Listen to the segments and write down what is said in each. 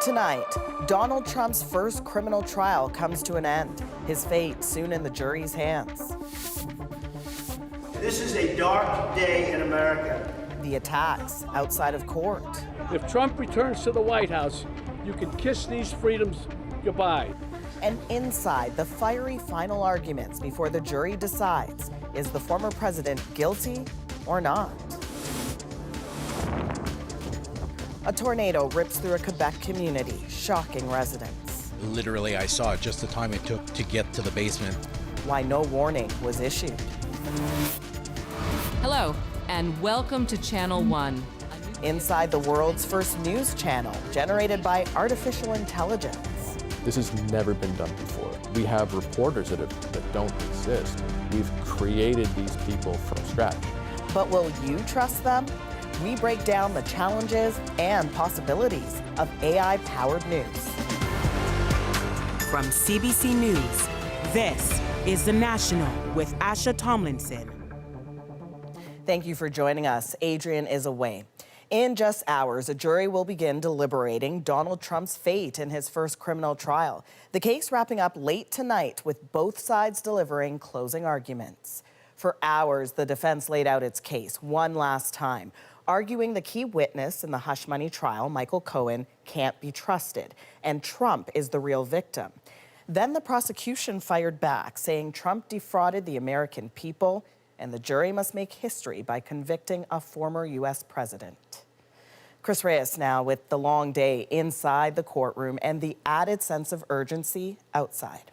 Tonight, Donald Trump's first criminal trial comes to an end. His fate soon in the jury's hands. This is a dark day in America. The attacks outside of court. If Trump returns to the White House, you can kiss these freedoms goodbye. And inside the fiery final arguments before the jury decides, is the former president guilty or not? A tornado rips through a Quebec community, shocking residents. Literally, I saw it just the time it took to get to the basement. Why no warning was issued. Hello, and welcome to Channel 1. Inside the world's first news channel, generated by artificial intelligence. This has never been done before. We have reporters that don't exist. We've created these people from scratch. But will you trust them? We break down the challenges and possibilities of AI-powered news. From CBC News, this is The National with Asha Tomlinson. Thank you for joining us. Adrian is away. In just hours, a jury will begin deliberating Donald Trump's fate in his first criminal trial. The case wrapping up late tonight with both sides delivering closing arguments. For hours, the defense laid out its case one last time, arguing the key witness in the hush money trial, Michael Cohen, can't be trusted, and Trump is the real victim. Then the prosecution fired back, saying Trump defrauded the American people, and the jury must make history by convicting a former U.S. president. Chris Reyes now with the long day inside the courtroom and the added sense of urgency outside.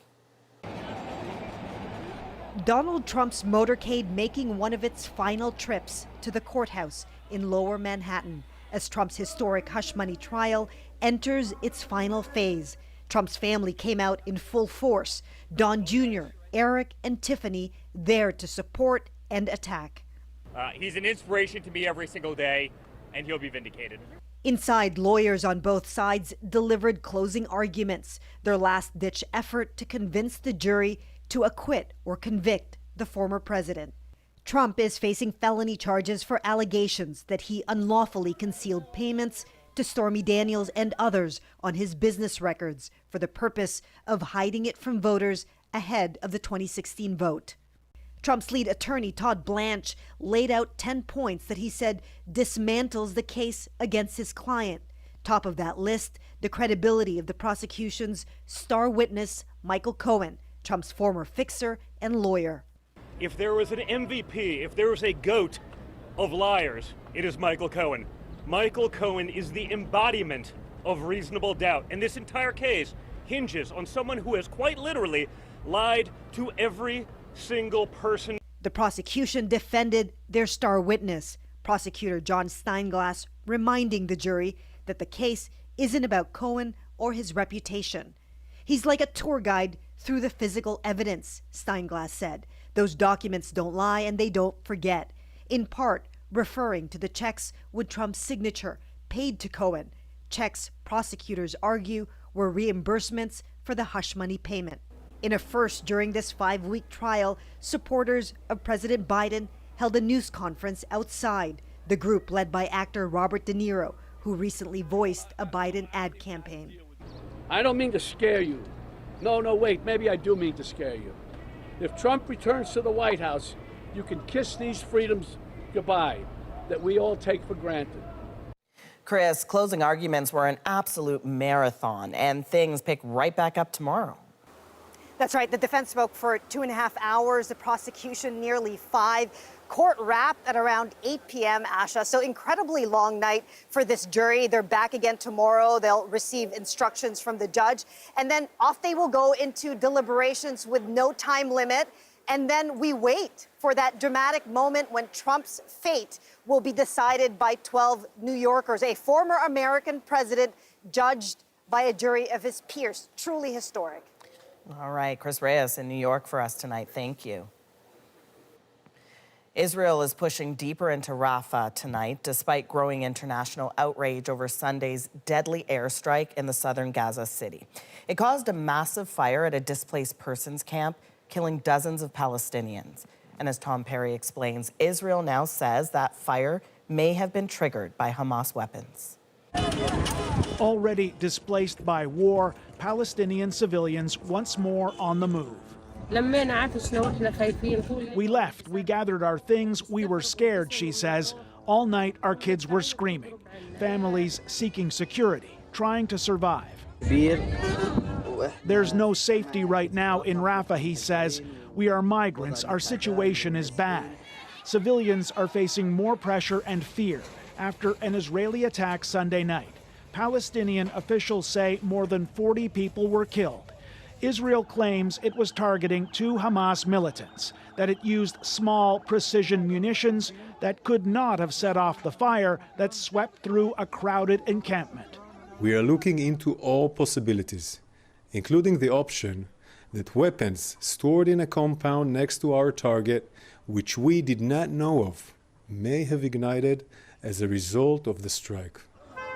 Donald Trump's motorcade making one of its final trips to the courthouse in Lower Manhattan as Trump's historic hush money trial enters its final phase. Trump's family came out in full force. Don Jr., Eric, and Tiffany there to support and attack. He's an inspiration to me every single day, and he'll be vindicated. Inside, lawyers on both sides delivered closing arguments, their last-ditch effort to convince the jury to acquit or convict the former president. Trump is facing felony charges for allegations that he unlawfully concealed payments to Stormy Daniels and others on his business records for the purpose of hiding it from voters ahead of the 2016 vote. Trump's lead attorney, Todd Blanche, laid out 10 points that he said dismantles the case against his client. Top of that list, the credibility of the prosecution's star witness, Michael Cohen, Trump's former fixer and lawyer. If there was an MVP, if there was a GOAT of liars, it is Michael Cohen. Michael Cohen is the embodiment of reasonable doubt, and this entire case hinges on someone who has quite literally lied to every single person. The prosecution defended their star witness, prosecutor John Steinglass, reminding the jury that the case isn't about Cohen or his reputation. He's like a tour guide through the physical evidence, Steinglass said. Those documents don't lie and they don't forget, in part referring to the checks with Trump's signature paid to Cohen, checks prosecutors argue were reimbursements for the hush money payment. In a first during this 5-week trial, supporters of President Biden held a news conference outside, the group led by actor Robert De Niro, who recently voiced a Biden ad campaign. I don't mean to scare you. No, wait, maybe I do mean to scare you. If Trump returns to the White House, you can kiss these freedoms goodbye that we all take for granted. Chris, closing arguments were an absolute marathon, and things pick right back up tomorrow. That's right. The defense spoke for 2.5 hours, the prosecution nearly 5. Court wrapped at around 8 p.m., Asha. So incredibly long night for this jury. They're back again tomorrow. They'll receive instructions from the judge. And then off they will go into deliberations with no time limit. And then we wait for that dramatic moment when Trump's fate will be decided by 12 New Yorkers, a former American president judged by a jury of his peers. Truly historic. All right, Chris Reyes in New York for us tonight. Thank you. Israel is pushing deeper into Rafah tonight, despite growing international outrage over Sunday's deadly airstrike in the southern Gaza city. It caused a massive fire at a displaced persons camp, killing dozens of Palestinians. And as Tom Perry explains, Israel now says that fire may have been triggered by Hamas weapons. Already displaced by war, Palestinian civilians once more on the move. We left, we gathered our things, we were scared, she says. All night our kids were screaming. Families seeking security, trying to survive. There's no safety right now in Rafah, he says. We are migrants, our situation is bad. Civilians are facing more pressure and fear after an Israeli attack Sunday night. Palestinian officials say more than 40 people were killed. Israel claims it was targeting 2 Hamas militants, that it used small precision munitions that could not have set off the fire that swept through a crowded encampment. We are looking into all possibilities, including the option that weapons stored in a compound next to our target, which we did not know of, may have ignited as a result of the strike.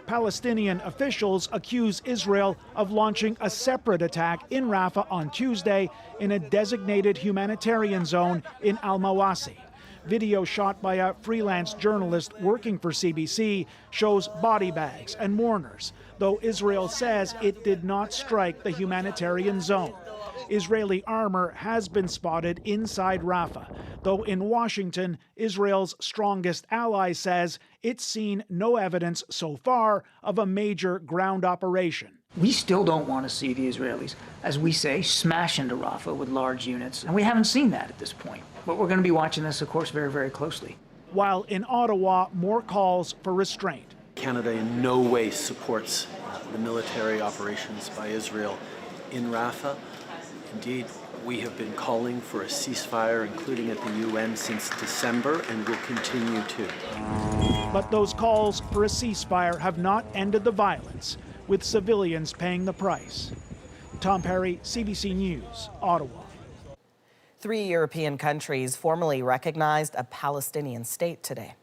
Palestinian officials accuse Israel of launching a separate attack in Rafah on Tuesday in a designated humanitarian zone in Al-Mawasi. Video shot by a freelance journalist working for CBC shows body bags and mourners, though Israel says it did not strike the humanitarian zone. Israeli armor has been spotted inside Rafah, though in Washington, Israel's strongest ally says it's seen no evidence so far of a major ground operation. We still don't want to see the Israelis, as we say, smash into Rafah with large units, and we haven't seen that at this point. But we're going to be watching this, of course, very, very closely. While in Ottawa, more calls for restraint. Canada in no way supports the military operations by Israel in Rafah. Indeed, we have been calling for a ceasefire, including at the UN, since December, and will continue to. But those calls for a ceasefire have not ended the violence, with civilians paying the price. Tom Perry, CBC News, Ottawa. 3 European countries formally recognized a Palestinian state today.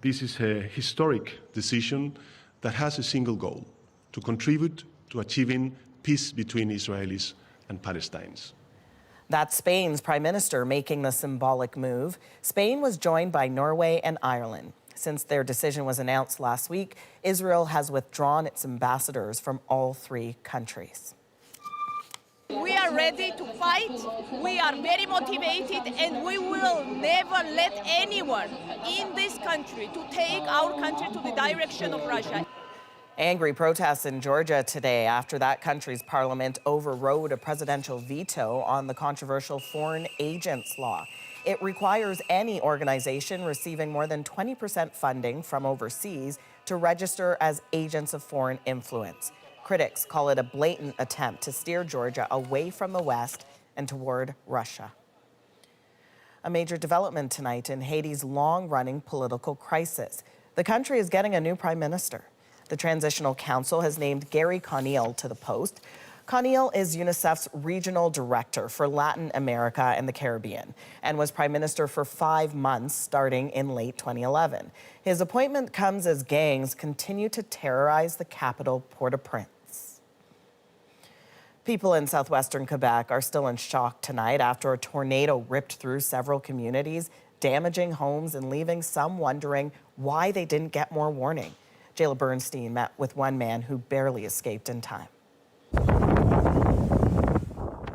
This is a historic decision that has a single goal: to contribute to achieving peace between Israelis and Palestinians. That's Spain's prime minister making the symbolic move. Spain was joined by Norway and Ireland. Since their decision was announced last week, Israel has withdrawn its ambassadors from all 3 countries. We are ready to fight, we are very motivated, and we will never let anyone in this country to take our country to the direction of Russia. Angry protests in Georgia today after that country's parliament overrode a presidential veto on the controversial foreign agents law. It requires any organization receiving more than 20% funding from overseas to register as agents of foreign influence. Critics call it a blatant attempt to steer Georgia away from the West and toward Russia. A major development tonight in Haiti's long-running political crisis. The country is getting a new prime minister. The Transitional Council has named Gary Conille to the post. Conille is UNICEF's regional director for Latin America and the Caribbean and was prime minister for 5 months starting in late 2011. His appointment comes as gangs continue to terrorize the capital, Port-au-Prince. People in southwestern Quebec are still in shock tonight after a tornado ripped through several communities, damaging homes and leaving some wondering why they didn't get more warning. Jayla Bernstein met with one man who barely escaped in time.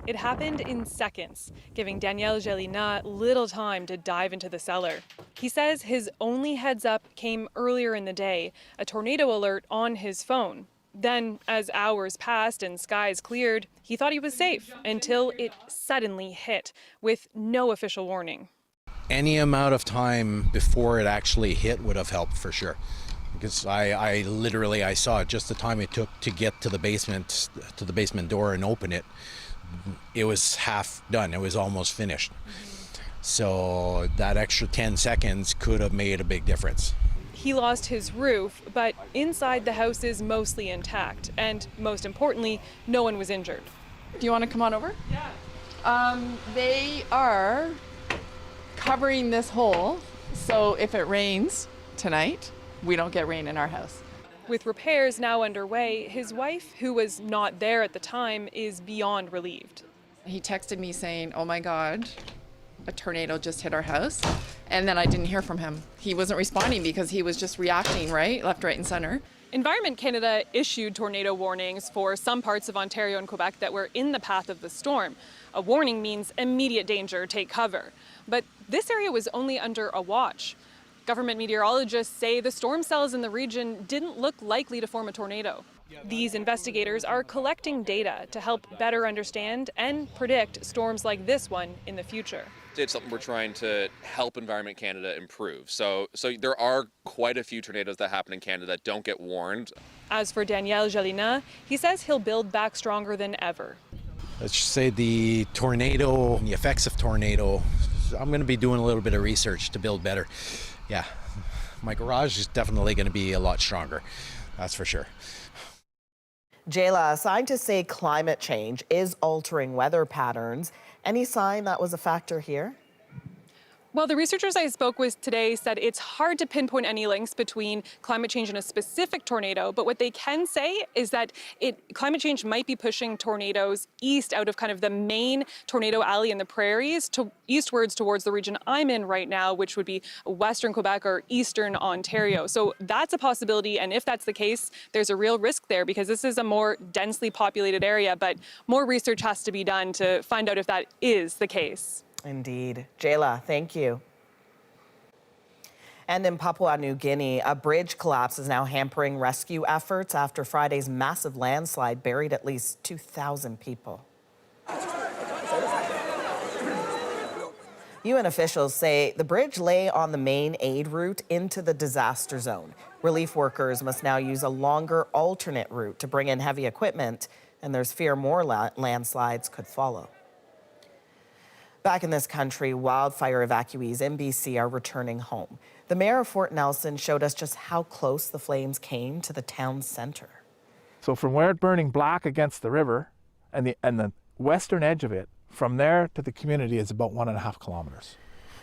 It happened in seconds, giving Daniel Gelina little time to dive into the cellar. He says his only heads up came earlier in the day, a tornado alert on his phone. Then, as hours passed and skies cleared, he thought he was safe until it suddenly hit with no official warning. Any amount of time before it actually hit would have helped for sure. Because I literally saw just the time it took to get to the basement door and open it. It was half done. It was almost finished. So that extra 10 seconds could have made a big difference. He lost his roof, but inside the house is mostly intact. And most importantly, no one was injured. Do you want to come on over? Yeah. They are covering this hole, so if it rains tonight, we don't get rain in our house. With repairs now underway, his wife, who was not there at the time, is beyond relieved. He texted me saying, "Oh my God, a tornado just hit our house, and then I didn't hear from him. He wasn't responding because he was just reacting, right? Left, right, and center. Environment Canada issued tornado warnings for some parts of Ontario and Quebec that were in the path of the storm. A warning means immediate danger, take cover. But this area was only under a watch. Government meteorologists say the storm cells in the region didn't look likely to form a tornado. These investigators are collecting data to help better understand and predict storms like this one in the future. It's something we're trying to help Environment Canada improve. So there are quite a few tornadoes that happen in Canada that don't get warned. As for Daniel Gelina, he says he'll build back stronger than ever. Let's just say the tornado, the effects of tornado, I'm going to be doing a little bit of research to build better. Yeah, my garage is definitely going to be a lot stronger, that's for sure. Jayla, scientists say climate change is altering weather patterns. Any sign that was a factor here? Well, the researchers I spoke with today said it's hard to pinpoint any links between climate change and a specific tornado, but what they can say is that climate change might be pushing tornadoes east out of kind of the main tornado alley in the prairies to eastwards towards the region I'm in right now, which would be western Quebec or eastern Ontario. So that's a possibility, and if that's the case, there's a real risk there because this is a more densely populated area, but more research has to be done to find out if that is the case. Indeed. Jayla, thank you. And in Papua New Guinea, a bridge collapse is now hampering rescue efforts after Friday's massive landslide buried at least 2,000 people. UN officials say the bridge lay on the main aid route into the disaster zone. Relief workers must now use a longer alternate route to bring in heavy equipment, and there's fear more landslides could follow. Back in this country, wildfire evacuees in BC are returning home. The mayor of Fort Nelson showed us just how close the flames came to the town's center. So from where it's burning black against the river and the western edge of it, from there to the community is about 1.5 kilometers.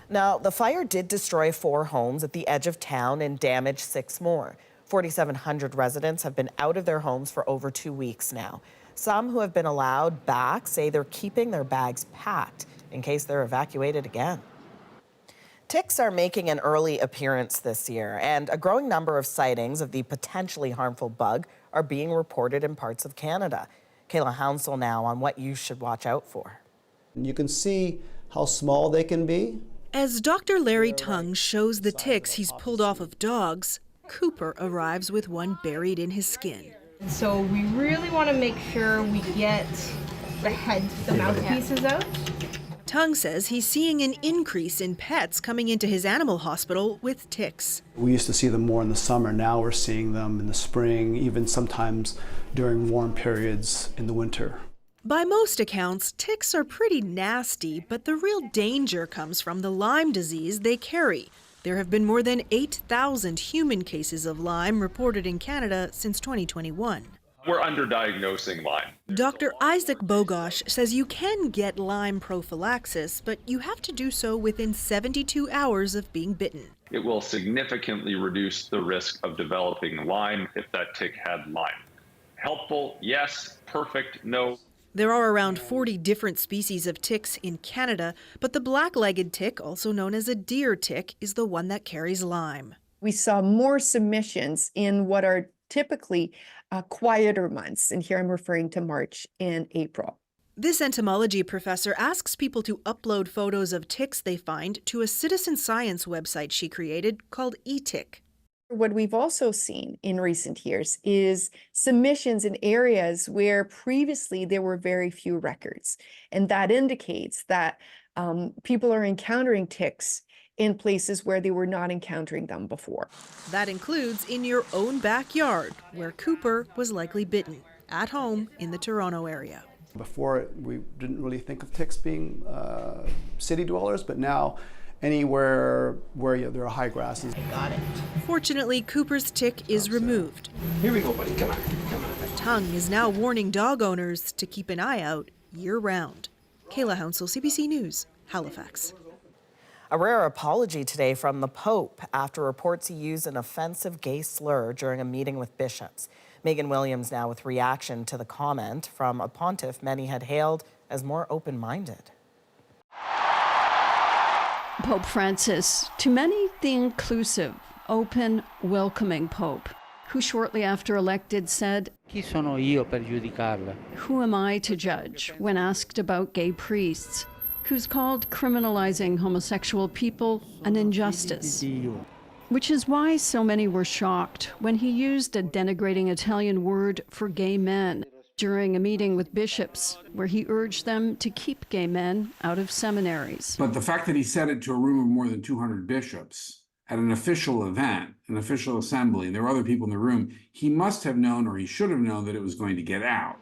Now, the fire did destroy 4 homes at the edge of town and damage 6 more. 4,700 residents have been out of their homes for over 2 weeks now. Some who have been allowed back say they're keeping their bags packed in case they're evacuated again. Ticks are making an early appearance this year, and a growing number of sightings of the potentially harmful bug are being reported in parts of Canada. Kayla Hounsell now on what you should watch out for. You can see how small they can be. As Dr. Larry Tung shows the ticks he's pulled off of dogs, Cooper arrives with one buried in his skin. So we really want to make sure we get the head, the mouthpieces out. Tung says he's seeing an increase in pets coming into his animal hospital with ticks. We used to see them more in the summer. Now we're seeing them in the spring, even sometimes during warm periods in the winter. By most accounts, ticks are pretty nasty, but the real danger comes from the Lyme disease they carry. There have been more than 8,000 human cases of Lyme reported in Canada since 2021. We're underdiagnosing Lyme. Dr. Isaac Bogosh says you can get Lyme prophylaxis, but you have to do so within 72 hours of being bitten. It will significantly reduce the risk of developing Lyme if that tick had Lyme. Helpful, yes. Perfect, no. There are around 40 different species of ticks in Canada, but the black-legged tick, also known as a deer tick, is the one that carries Lyme. We saw more submissions in what are typically quieter months, and here I'm referring to March and April. This entomology professor asks people to upload photos of ticks they find to a citizen science website she created called eTick. What we've also seen in recent years is submissions in areas where previously there were very few records, and that indicates that people are encountering ticks in places where they were not encountering them before. That includes in your own backyard, where Cooper was likely bitten, at home in the Toronto area. Before, we didn't really think of ticks being city dwellers, but now anywhere where there are high grasses. Got it. Fortunately, Cooper's tick is removed. Here we go, buddy. Come on. Come on. Tung is now warning dog owners to keep an eye out year-round. Kayla Hounsell, CBC News, Halifax. A rare apology today from the Pope after reports he used an offensive gay slur during a meeting with bishops. Megan Williams now with reaction to the comment from a pontiff many had hailed as more open-minded. Pope Francis, to many the inclusive, open, welcoming Pope, who shortly after elected said, Chi sono io per giudicarla? "Who am I to judge?" when asked about gay priests, who's called criminalizing homosexual people an injustice. Which is why so many were shocked when he used a denigrating Italian word for gay men during a meeting with bishops, where he urged them to keep gay men out of seminaries. But the fact that he said it to a room of more than 200 bishops at an official event, an official assembly, and there were other people in the room, he must have known, or he should have known, that it was going to get out.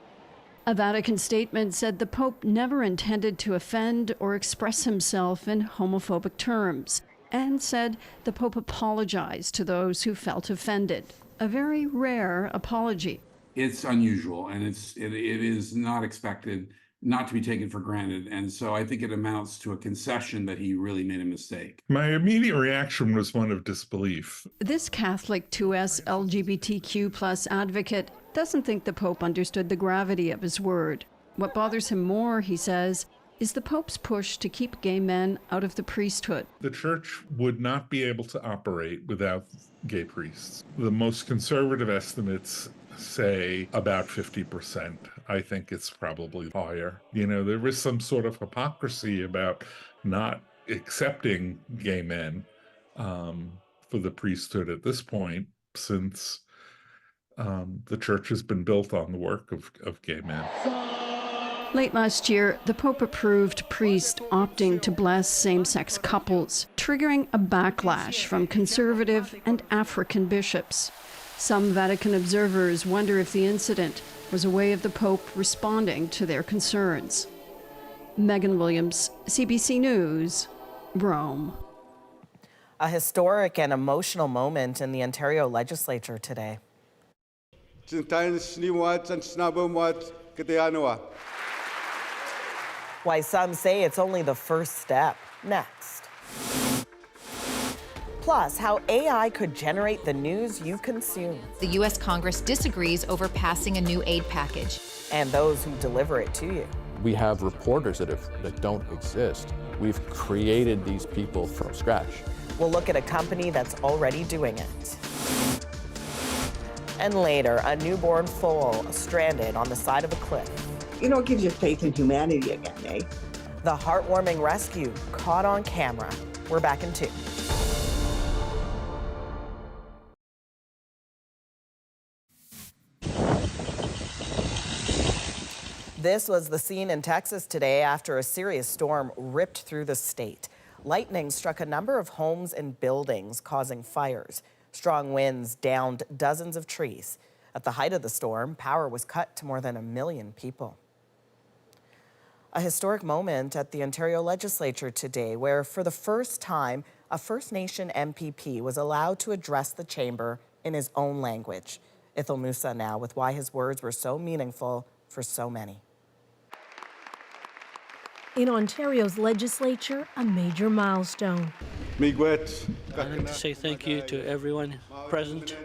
A Vatican statement said the Pope never intended to offend or express himself in homophobic terms, and said the Pope apologized to those who felt offended. A very rare apology. It's unusual, and it is not expected, not to be taken for granted. And so I think it amounts to a concession that he really made a mistake. My immediate reaction was one of disbelief. This Catholic 2S LGBTQ+ advocate doesn't think the Pope understood the gravity of his word. What bothers him more, he says, is the Pope's push to keep gay men out of the priesthood. The church would not be able to operate without gay priests. The most conservative estimates say about 50%. I think it's probably higher. You know, there is some sort of hypocrisy about not accepting gay men for the priesthood at this point, since the church has been built on the work of gay men. Late last year, the Pope approved priests opting to bless same-sex couples, triggering a backlash from conservative and African bishops. Some Vatican observers wonder if the incident was a way of the Pope responding to their concerns. Megan Williams, CBC News, Rome. A historic and emotional moment in the Ontario legislature today. Why some say it's only the first step. Next. Plus, how AI could generate the news you consume. The U.S. Congress disagrees over passing a new aid package. And those who deliver it to you. We have reporters that don't exist. We've created these people from scratch. We'll look at a company that's already doing it. And later, a newborn foal stranded on the side of a cliff. You know, it gives you faith in humanity again, eh? The heartwarming rescue caught on camera. We're back in 2. This was the scene in Texas today after a serious storm ripped through the state. Lightning struck a number of homes and buildings, causing fires. Strong winds downed dozens of trees. At the height of the storm, power was cut to more than 1 million people. A historic moment at the Ontario legislature today, where for the first time, a First Nation MPP was allowed to address the chamber in his own language. Ithil Musa now with why his words were so meaningful for so many. In Ontario's legislature, a major milestone. I want to say thank you to everyone present.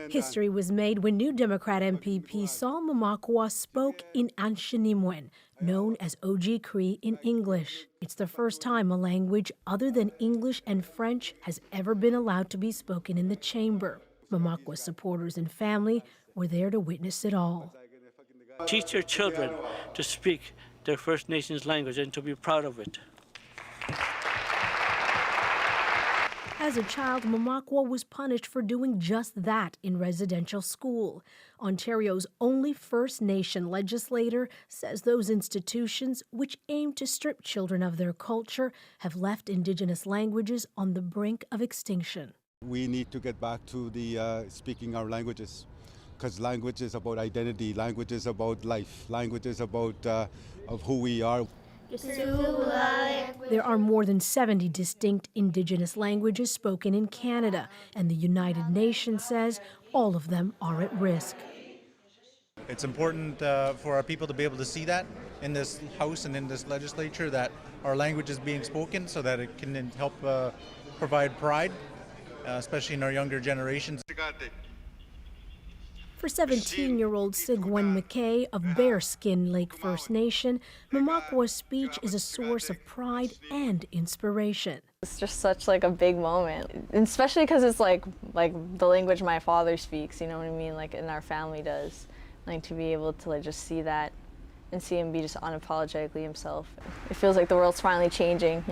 History was made when New Democrat MPP Saul Mamakwa spoke in Anishinaabe, known as OG Cree in English. It's the first time a language other than English and French has ever been allowed to be spoken in the chamber. Mamakwa's supporters and family were there to witness it all. Teach your children to speak their First Nations language and to be proud of it. As a child, Mamakwa was punished for doing just that in residential school. Ontario's only First Nation legislator says those institutions, which aim to strip children of their culture, have left Indigenous languages on the brink of extinction. We need to get back to the speaking our languages, because language is about identity, language is about life, language is about of who we are. There are more than 70 distinct Indigenous languages spoken in Canada, and the United Nations says all of them are at risk. It's important for our people to be able to see that in this House and in this legislature, that our language is being spoken so that it can help provide pride, especially in our younger generations. For 17-year-old Sigwen McKay of Bearskin Lake First Nation, Mamakwa's speech is a source of pride and inspiration. It's just such like a big moment, and especially because it's like the language my father speaks, you know what I mean, like, and our family does. Like, to be able to like just see that and see him be just unapologetically himself. It feels like the world's finally changing.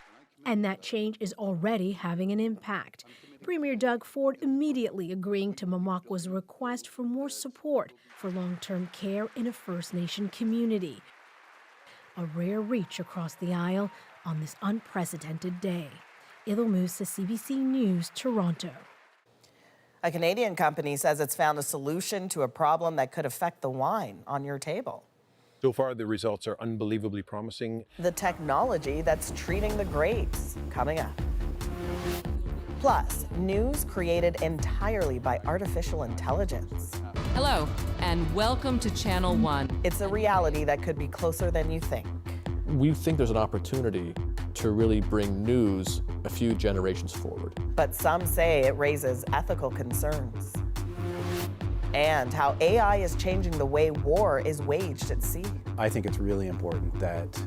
And that change is already having an impact. Premier Doug Ford immediately agreeing to Mamakwa's request for more support for long-term care in a First Nation community. A rare reach across the aisle on this unprecedented day. Idil Musa, CBC News, Toronto. A Canadian company says it's found a solution to a problem that could affect the wine on your table. So far, the results are unbelievably promising. The technology that's treating the grapes, coming up. Plus, news created entirely by artificial intelligence. Hello, and welcome to Channel 1. It's a reality that could be closer than you think. We think there's an opportunity to really bring news a few generations forward. But some say it raises ethical concerns. And how AI is changing the way war is waged at sea. I think it's really important that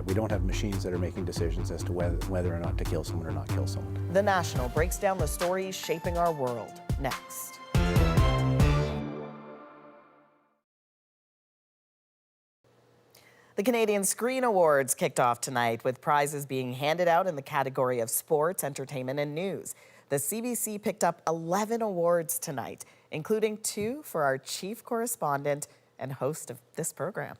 we don't have machines that are making decisions as to whether or not to kill someone or not kill someone. The National breaks down the stories shaping our world. Next. The Canadian Screen Awards kicked off tonight with prizes being handed out in the category of sports, entertainment, and news. The CBC picked up 11 awards tonight, including 2 for our chief correspondent and host of this program.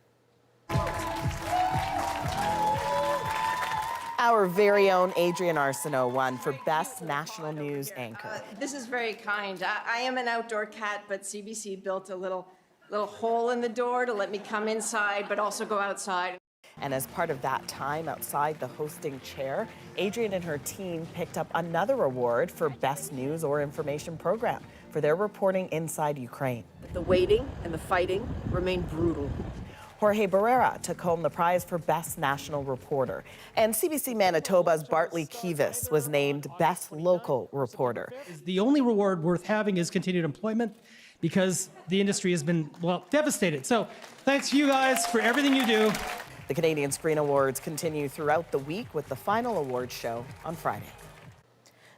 Our very own Adrienne Arsenault won for Best National News Anchor. This is very kind. I am an outdoor cat, but CBC built a little hole in the door to let me come inside, but also go outside. And as part of that time outside the hosting chair, Adrienne and her team picked up another award for Best News or Information Program for their reporting inside Ukraine. The waiting and the fighting remain brutal. Jorge Barrera took home the prize for Best National Reporter. And CBC Manitoba's Bartley Kivas was named Best Local Reporter. The only reward worth having is continued employment, because the industry has been, well, devastated. So thanks to you guys for everything you do. The Canadian Screen Awards continue throughout the week with the final awards show on Friday.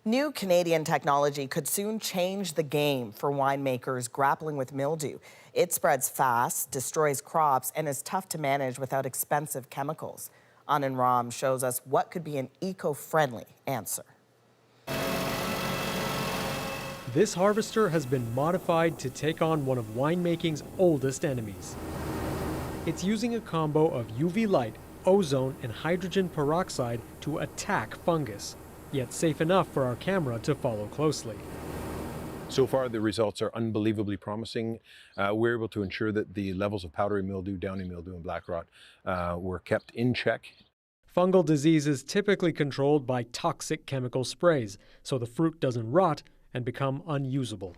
New Canadian technology could soon change the game for winemakers grappling with mildew. It spreads fast, destroys crops, and is tough to manage without expensive chemicals. Anand Ram shows us what could be an eco-friendly answer. This harvester has been modified to take on one of winemaking's oldest enemies. It's using a combo of UV light, ozone, and hydrogen peroxide to attack fungus, yet safe enough for our camera to follow closely. So far, the results are unbelievably promising. We're able to ensure that the levels of powdery mildew, downy mildew, and black rot were kept in check. Fungal disease is typically controlled by toxic chemical sprays, so the fruit doesn't rot and become unusable.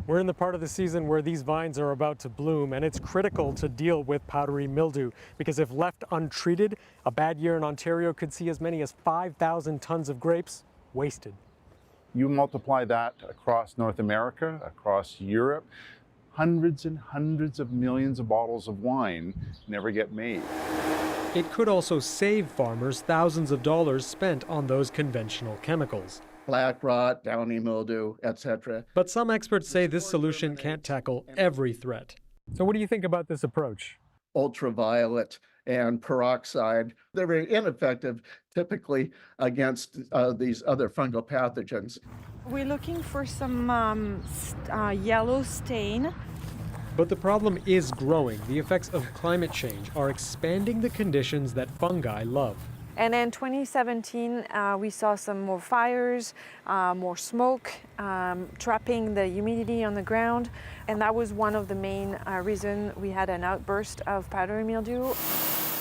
We're in the part of the season where these vines are about to bloom, and it's critical to deal with powdery mildew, because if left untreated, a bad year in Ontario could see as many as 5,000 tons of grapes wasted. You multiply that across North America, across Europe, hundreds and hundreds of millions of bottles of wine never get made. It could also save farmers thousands of dollars spent on those conventional chemicals. Black rot, downy mildew, etc. But some experts say this solution can't tackle every threat. So what do you think about this approach? Ultraviolet and peroxide, they're very ineffective typically against these other fungal pathogens. We're looking for some yellow stain. But the problem is growing. The effects of climate change are expanding the conditions that fungi love. And in 2017, we saw some more fires, more smoke, trapping the humidity on the ground. And that was one of the main reasons we had an outburst of powdery mildew.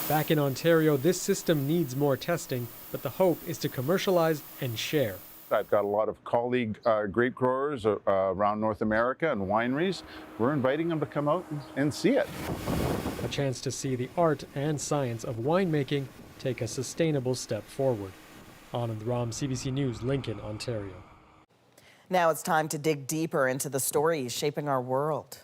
Back in Ontario, this system needs more testing, but the hope is to commercialize and share. I've got a lot of colleague grape growers around North America and wineries. We're inviting them to come out and see it. A chance to see the art and science of winemaking take a sustainable step forward. Anand Ram, CBC News, Lincoln, Ontario. Now it's time to dig deeper into the stories shaping our world.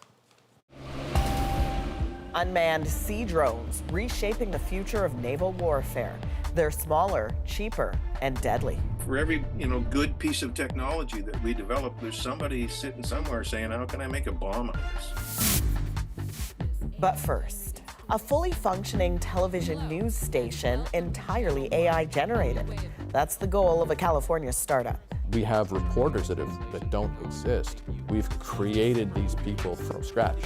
Unmanned sea drones reshaping the future of naval warfare. They're smaller, cheaper, and deadly. For every, good piece of technology that we develop, there's somebody sitting somewhere saying, how can I make a bomb out of this? But first, a fully functioning television news station entirely AI generated. That's the goal of a California startup. We have reporters that don't exist. We've created these people from scratch,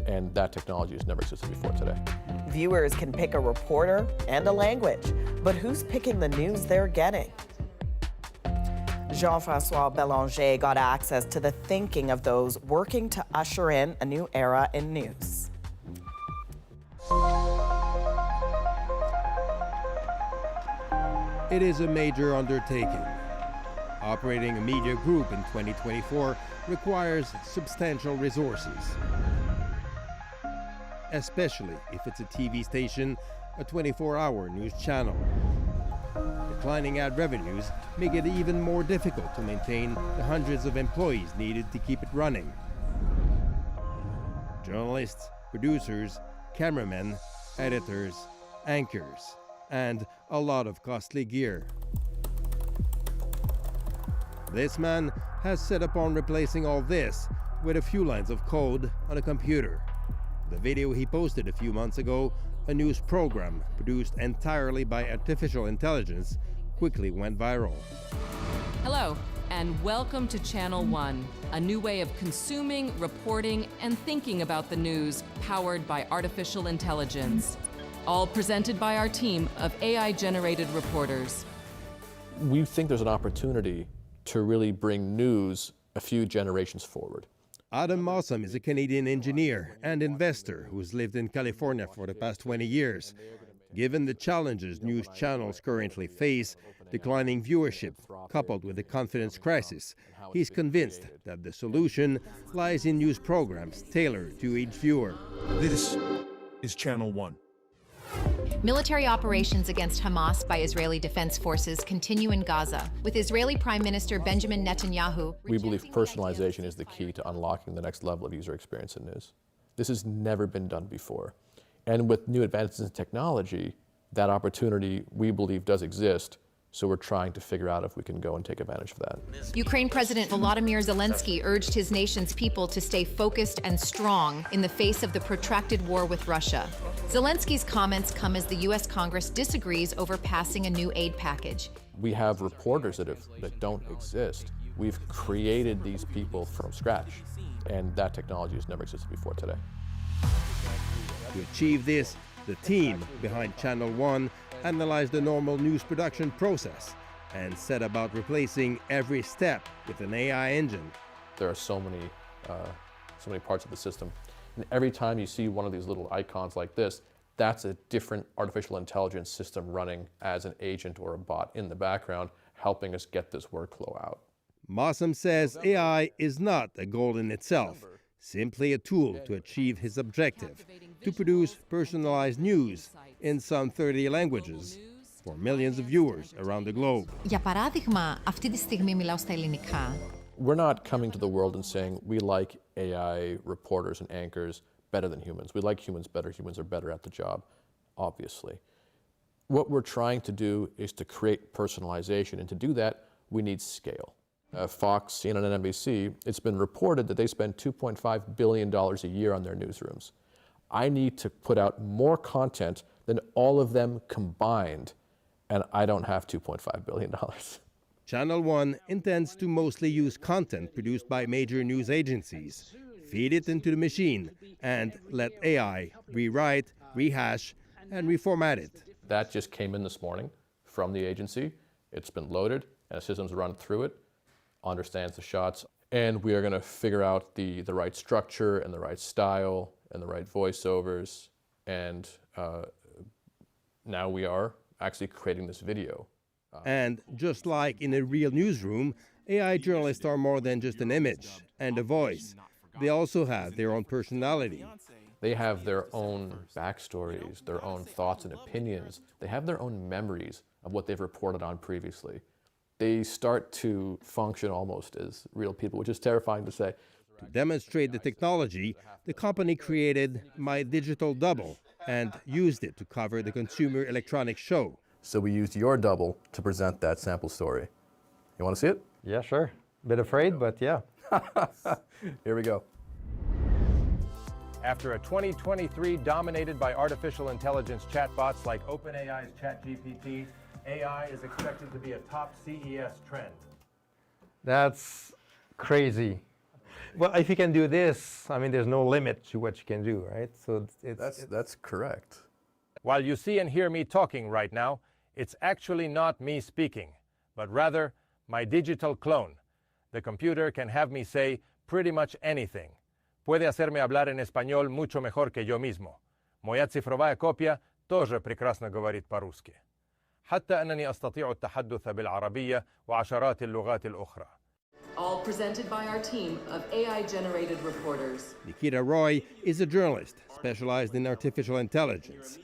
and that technology has never existed before today. Viewers can pick a reporter and a language, but who's picking the news they're getting? Jean-François Bélanger got access to the thinking of those working to usher in a new era in news. It is a major undertaking. Operating a media group in 2024 requires substantial resources, especially if it's a TV station, a 24-hour news channel. Declining ad revenues make it even more difficult to maintain the hundreds of employees needed to keep it running. Journalists, producers, cameramen, editors, anchors, and a lot of costly gear. This man has set upon replacing all this with a few lines of code on a computer. The video he posted a few months ago, a news program produced entirely by artificial intelligence, quickly went viral. Hello, and welcome to Channel 1, a new way of consuming, reporting, and thinking about the news powered by artificial intelligence. All presented by our team of AI-generated reporters. We think there's an opportunity to really bring news a few generations forward. Adam Mossam is a Canadian engineer and investor who's lived in California for the past 20 years. Given the challenges news channels currently face, declining viewership coupled with the confidence crisis, he's convinced that the solution lies in news programs tailored to each viewer. This is Channel 1. Military operations against Hamas by Israeli Defense Forces continue in Gaza, with Israeli Prime Minister Benjamin Netanyahu. We believe personalization is the key to unlocking the next level of user experience in news. This has never been done before. And with new advances in technology, that opportunity, we believe, does exist. So we're trying to figure out if we can go and take advantage of that. Ukraine President Volodymyr Zelensky urged his nation's people to stay focused and strong in the face of the protracted war with Russia. Zelensky's comments come as the U.S. Congress disagrees over passing a new aid package. We have reporters that don't exist. We've created these people from scratch, and that technology has never existed before today. To achieve this, the team behind Channel 1 analyzed the normal news production process and set about replacing every step with an AI engine. There are so many parts of the system, and every time you see one of these little icons like this, that's a different artificial intelligence system running as an agent or a bot in the background, helping us get this workflow out. Mossam says AI is not a goal in itself, simply a tool to achieve his objective, to produce personalized news in some 30 languages for millions of viewers around the globe. Για παράδειγμα, αυτή τη στιγμή μιλάω στα ελληνικά. We're not coming to the world and saying we like AI reporters and anchors better than humans. We like humans better. Humans are better at the job, obviously. What we're trying to do is to create personalization, and to do that, we need scale. Fox, CNN, and NBC, it's been reported that they spend $2.5 billion a year on their newsrooms. I need to put out more content than all of them combined, and I don't have $2.5 billion. Channel 1 intends to mostly use content produced by major news agencies, feed it into the machine, and let AI rewrite, rehash, and reformat it. That just came in this morning from the agency. It's been loaded, and the system's run through it, understands the shots, and we are going to figure out the right structure and the right style and the right voiceovers, and now we are actually creating this video. And just like in a real newsroom, AI journalists are more than just an image and a voice. They also have their own personality. They have their own backstories, their own thoughts and opinions. They have their own memories of what they've reported on previously. They start to function almost as real people, which is terrifying to say. To demonstrate the technology, the company created My Digital Double and used it to cover the Consumer Electronics Show. So we used your double to present that sample story. You want to see it? Yeah, sure. Bit afraid, but yeah. Here we go. After a 2023 dominated by artificial intelligence chatbots like OpenAI's ChatGPT, AI is expected to be a top CES trend. That's crazy. Well, if you can do this, I mean, there's no limit to what you can do, right? So That's correct. While you see and hear me talking right now, it's actually not me speaking, but rather my digital clone. The computer can have me say pretty much anything. Puede hacerme hablar en español mucho mejor que yo mismo. Моя цифровая копия тоже прекрасно говорит по-русски. حتى أنني أستطيع التحدث بالعربية وعشرات اللغات الأخرى. All presented by our team of AI-generated reporters. Nikita Roy is a journalist specialized in artificial intelligence.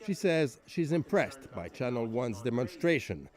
She says she's impressed by Channel One's demonstration.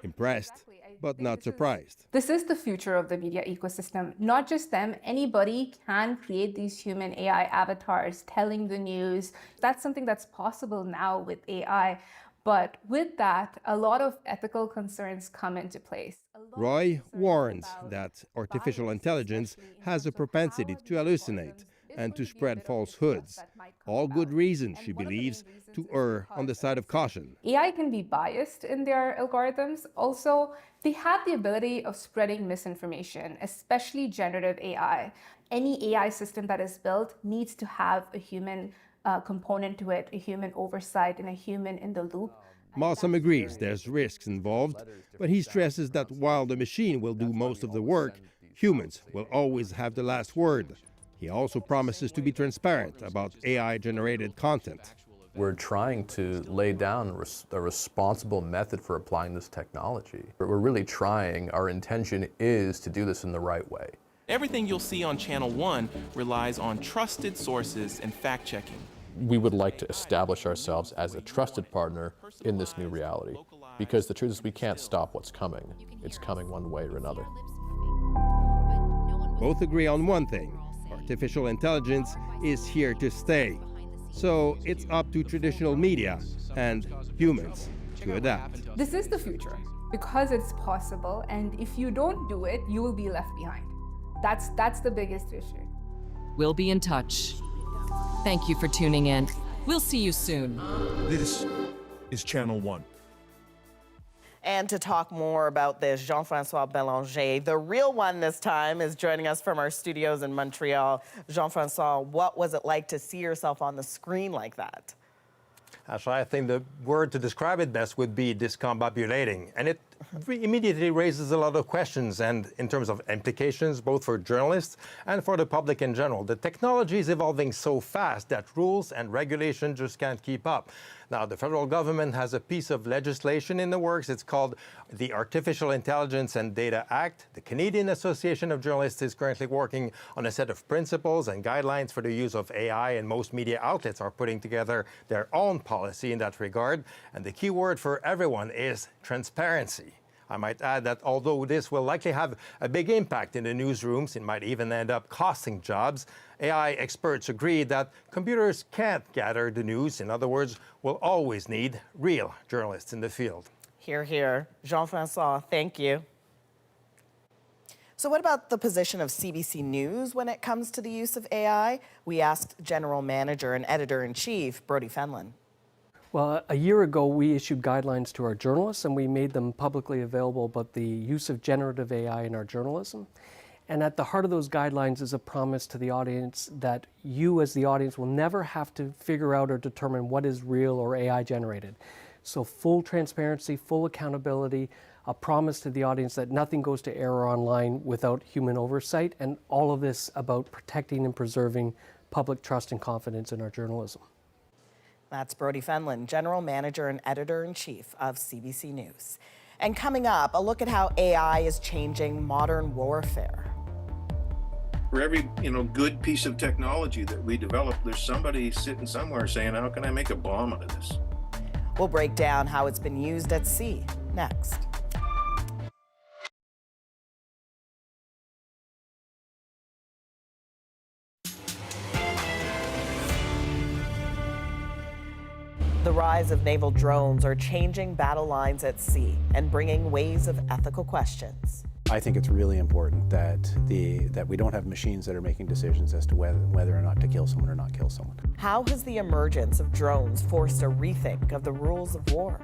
Impressed, but not surprised. This is the future of the media ecosystem. Not just them, anybody can create these human AI avatars telling the news. That's something that's possible now with AI. But with that, a lot of ethical concerns come into place. Roy warns that artificial intelligence has a propensity to hallucinate and to spread falsehoods. All good reasons, she believes, to err on the side of caution. AI can be biased in their algorithms. Also, they have the ability of spreading misinformation, especially generative AI. Any AI system that is built needs to have a human component to it, a human oversight, and a human in the loop. Mossam agrees there's risks involved, but he stresses that while the machine will do most of the work, humans will always have the last word. He also promises to be transparent about AI-generated content. We're trying to lay down a responsible method for applying this technology. We're really trying, our intention is to do this in the right way. Everything you'll see on Channel One relies on trusted sources and fact-checking. We would like to establish ourselves as a trusted partner in this new reality, because the truth is we can't stop what's coming. It's coming one way or another. Both agree on one thing: artificial intelligence is here to stay. So it's up to traditional media and humans to adapt. This is the future because it's possible, and if you don't do it, you will be left behind. That's the biggest issue. We'll be in touch. Thank you for tuning in. We'll see you soon. This is Channel One. And to talk more about this, Jean-François Bélanger, the real one this time, is joining us from our studios in Montreal. Jean-François, what was it like to see yourself on the screen like that? So I think the word to describe it best would be discombobulating. And it immediately raises a lot of questions, and in terms of implications, both for journalists and for the public in general. The technology is evolving so fast that rules and regulation just can't keep up. Now, the federal government has a piece of legislation in the works. It's called the Artificial Intelligence and Data Act. The Canadian Association of Journalists is currently working on a set of principles and guidelines for the use of AI, and most media outlets are putting together their own policy in that regard. And the key word for everyone is transparency. I might add that although this will likely have a big impact in the newsrooms, it might even end up costing jobs, AI experts agree that computers can't gather the news. In other words, we'll always need real journalists in the field. Hear, hear. Jean-François, thank you. So what about the position of CBC News when it comes to the use of AI? We asked General Manager and Editor-in-Chief, Brodie Fenlon. Well, a year ago, we issued guidelines to our journalists, and we made them publicly available about the use of generative AI in our journalism. And at the heart of those guidelines is a promise to the audience that you, as the audience, will never have to figure out or determine what is real or AI generated. So full transparency, full accountability, a promise to the audience that nothing goes to error online without human oversight, and all of this about protecting and preserving public trust and confidence in our journalism. That's Brodie Fenlon, General Manager and Editor-in-Chief of CBC News. And coming up, a look at how AI is changing modern warfare. For every good piece of technology that we develop, there's somebody sitting somewhere saying, how can I make a bomb out of this? We'll break down how it's been used at sea next. The rise of naval drones are changing battle lines at sea and bringing waves of ethical questions. I think it's really important that we don't have machines that are making decisions as to whether or not to kill someone or not kill someone. How has the emergence of drones forced a rethink of the rules of war?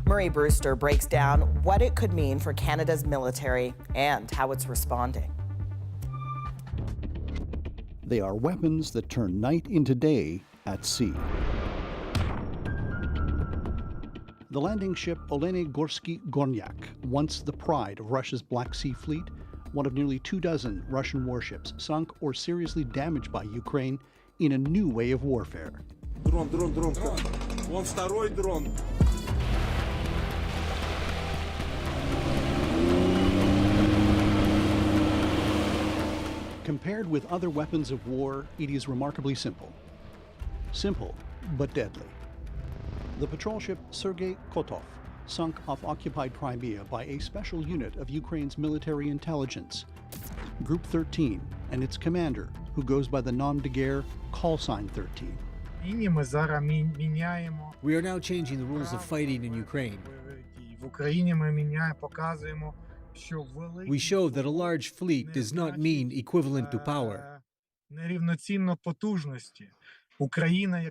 Murray Brewster breaks down what it could mean for Canada's military and how it's responding. They are weapons that turn night into day at sea. The landing ship Olenegorski Gornyak, once the pride of Russia's Black Sea Fleet, one of nearly 24 Russian warships sunk or seriously damaged by Ukraine in a new way of warfare. Дрон. Вон второй дрон. Compared with other weapons of war, it is remarkably simple. Simple, but deadly. The patrol ship Sergei Kotov sunk off occupied Crimea by a special unit of Ukraine's military intelligence, Group 13, and its commander, who goes by the nom de guerre callsign 13. We are now changing the rules of fighting in Ukraine. We show that a large fleet does not mean equivalent to power.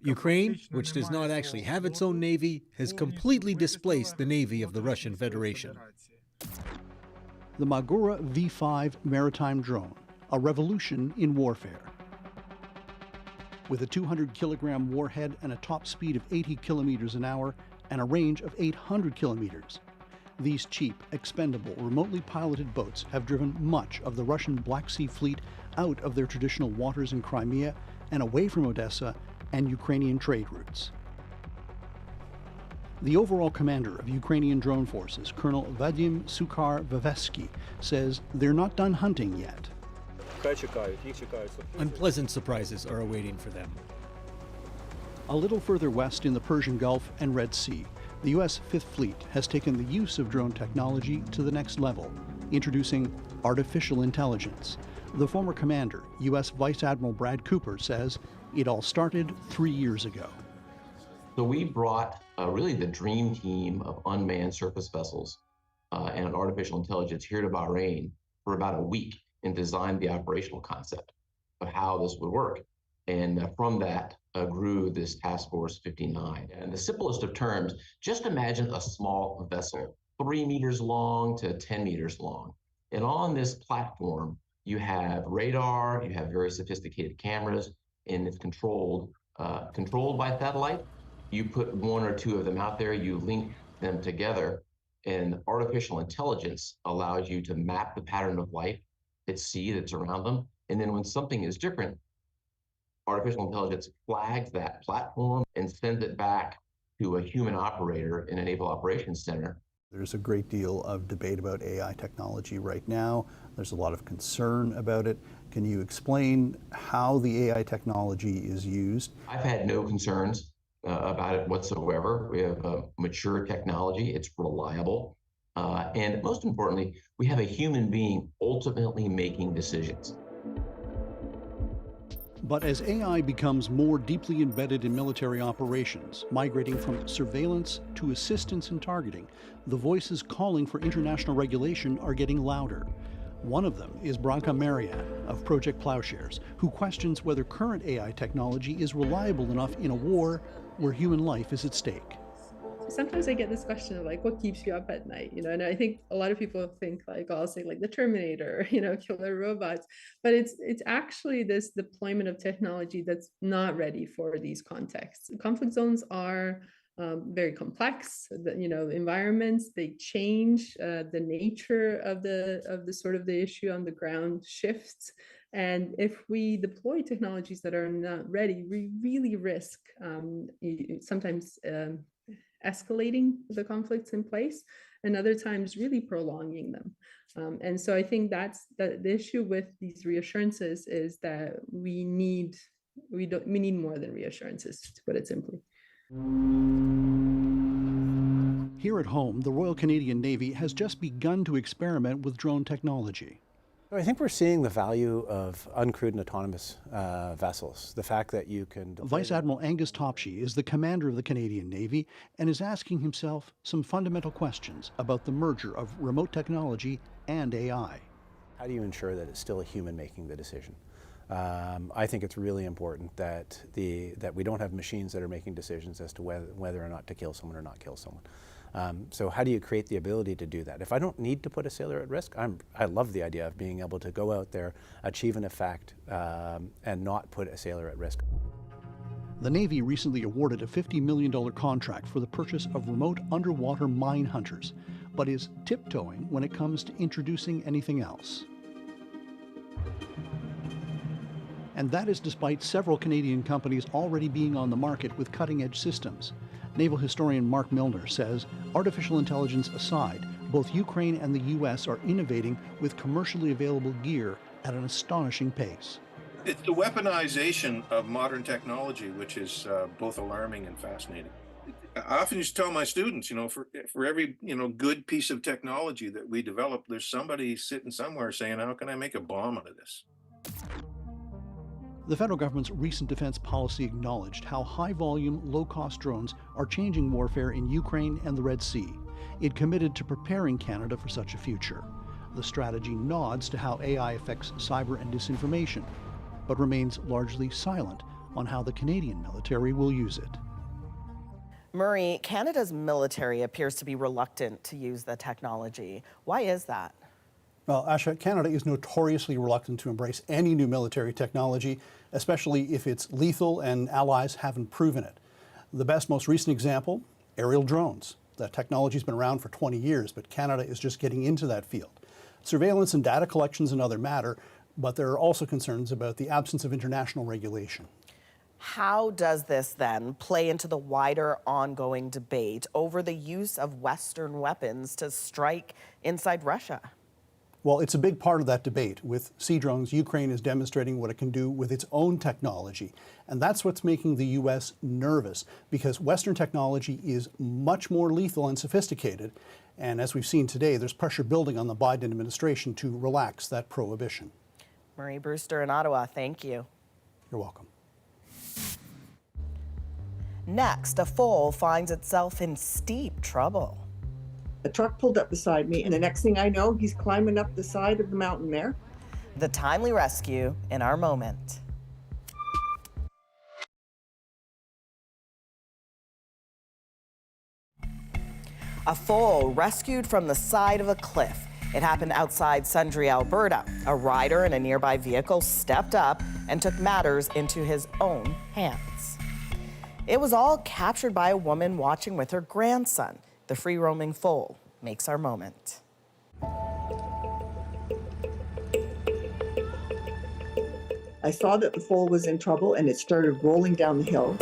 Ukraine, which does not actually have its own navy, has completely displaced the navy of the Russian Federation. The Magura V5 maritime drone, a revolution in warfare. With a 200-kilogram warhead and a top speed of 80 kilometers an hour and a range of 800 kilometers, these cheap, expendable, remotely piloted boats have driven much of the Russian Black Sea Fleet out of their traditional waters in Crimea and away from Odessa and Ukrainian trade routes. The overall commander of Ukrainian drone forces, Colonel Vadim Sukhar-Vavesky, says they're not done hunting yet. Unpleasant surprises are awaiting for them. A little further west in the Persian Gulf and Red Sea, the U.S. Fifth Fleet has taken the use of drone technology to the next level, introducing artificial intelligence. The former commander, U.S. Vice Admiral Brad Cooper, says it all started 3 years ago. So we brought really the dream team of unmanned surface vessels and artificial intelligence here to Bahrain for about a week and designed the operational concept of how this would work. And from that grew this Task Force 59. And in the simplest of terms, just imagine a small vessel, 3 meters long to 10 meters long. And on this platform, you have radar, you have very sophisticated cameras, and it's controlled by satellite. You put 1 or 2 of them out there, you link them together, and artificial intelligence allows you to map the pattern of life at sea that's around them. And then when something is different, artificial intelligence flags that platform and sends it back to a human operator in a Naval Operations Center. There's a great deal of debate about AI technology right now. There's a lot of concern about it. Can you explain how the AI technology is used? I've had no concerns about it whatsoever. We have a mature technology, it's reliable, and most importantly, we have a human being ultimately making decisions. But as AI becomes more deeply embedded in military operations, migrating from surveillance to assistance and targeting, the voices calling for international regulation are getting louder. One of them is Branka Marian of Project Plowshares, who questions whether current AI technology is reliable enough in a war where human life is at stake. Sometimes I get this question of like, what keeps you up at night? And I think a lot of people think like, I'll say like the Terminator, killer robots, but it's actually this deployment of technology that's not ready for these contexts. Conflict zones are very complex, environments, they change, the nature of the sort of the issue on the ground shifts. And if we deploy technologies that are not ready, we really risk sometimes escalating the conflicts in place, and other times really prolonging them. And so I think that's the issue with these reassurances is that we need more than reassurances, to put it simply. Here at home, the Royal Canadian Navy has just begun to experiment with drone technology. I think we're seeing the value of uncrewed and autonomous vessels. The fact that you can... Vice Admiral Angus Topshee is the commander of the Canadian Navy and is asking himself some fundamental questions about the merger of remote technology and AI. How do you ensure that it's still a human making the decision? I think it's really important that we don't have machines that are making decisions as to whether or not to kill someone or not kill someone. So how do you create the ability to do that? If I don't need to put a sailor at risk, I love the idea of being able to go out there, achieve an effect, and not put a sailor at risk. The Navy recently awarded a $50 million contract for the purchase of remote underwater mine hunters, but is tiptoeing when it comes to introducing anything else. And that is despite several Canadian companies already being on the market with cutting-edge systems. Naval historian Mark Milner says, artificial intelligence aside, both Ukraine and the U.S. are innovating with commercially available gear at an astonishing pace. It's the weaponization of modern technology, which is both alarming and fascinating. I often used to tell my students, for every, good piece of technology that we develop, there's somebody sitting somewhere saying, how can I make a bomb out of this? The federal government's recent defense policy acknowledged how high-volume, low-cost drones are changing warfare in Ukraine and the Red Sea. It committed to preparing Canada for such a future. The strategy nods to how AI affects cyber and disinformation, but remains largely silent on how the Canadian military will use it. Murray, Canada's military appears to be reluctant to use the technology. Why is that? Well, Asha, Canada is notoriously reluctant to embrace any new military technology, especially if it's lethal and allies haven't proven it. The best, most recent example, aerial drones. That technology's been around for 20 years, but Canada is just getting into that field. Surveillance and data collections and other matter, but there are also concerns about the absence of international regulation. How does this then play into the wider ongoing debate over the use of Western weapons to strike inside Russia? Well, it's a big part of that debate. With sea drones, Ukraine is demonstrating what it can do with its own technology. And that's what's making the U.S. nervous, because Western technology is much more lethal and sophisticated. And as we've seen today, there's pressure building on the Biden administration to relax that prohibition. Murray Brewster in Ottawa, thank you. You're welcome. Next, a foal finds itself in steep trouble. A truck pulled up beside me, and the next thing I know, he's climbing up the side of the mountain there. The timely rescue in our moment. A foal rescued from the side of a cliff. It happened outside Sundre, Alberta. A rider in a nearby vehicle stepped up and took matters into his own hands. It was all captured by a woman watching with her grandson. The free-roaming foal makes our moment. I saw that the foal was in trouble, and it started rolling down the hill.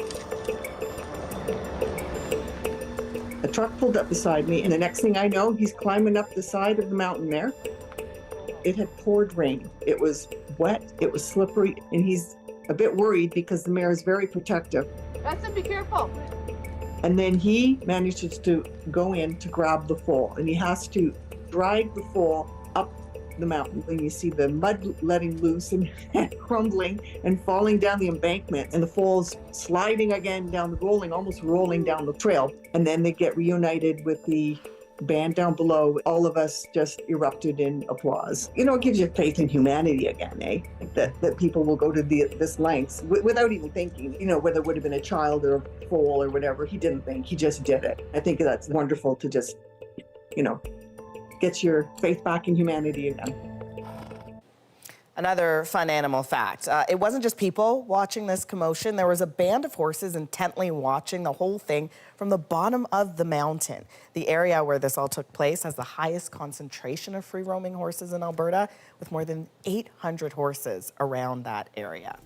A truck pulled up beside me, and the next thing I know, he's climbing up the side of the mountain there. It had poured rain. It was wet, it was slippery, and he's a bit worried because the mare is very protective. Benson, be careful. And then he manages to go in to grab the foal, and he has to drag the foal up the mountain. And you see the mud letting loose and crumbling and falling down the embankment, and the foal's sliding again down, almost rolling down the trail. And then they get reunited with the band down below. All of us just erupted in applause. It gives you faith in humanity again, eh? That people will go to this lengths without even thinking, whether it would have been a child or a foal or whatever. He didn't think, he just did it. I think that's wonderful to just, get your faith back in humanity again. Another fun animal fact. It wasn't just people watching this commotion. There was a band of horses intently watching the whole thing from the bottom of the mountain. The area where this all took place has the highest concentration of free-roaming horses in Alberta, with more than 800 horses around that area.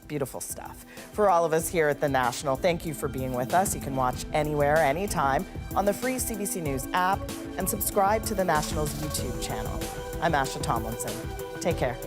Beautiful stuff. For all of us here at The National, thank you for being with us. You can watch anywhere, anytime on the free CBC News app and subscribe to The National's YouTube channel. I'm Asha Tomlinson. Take care.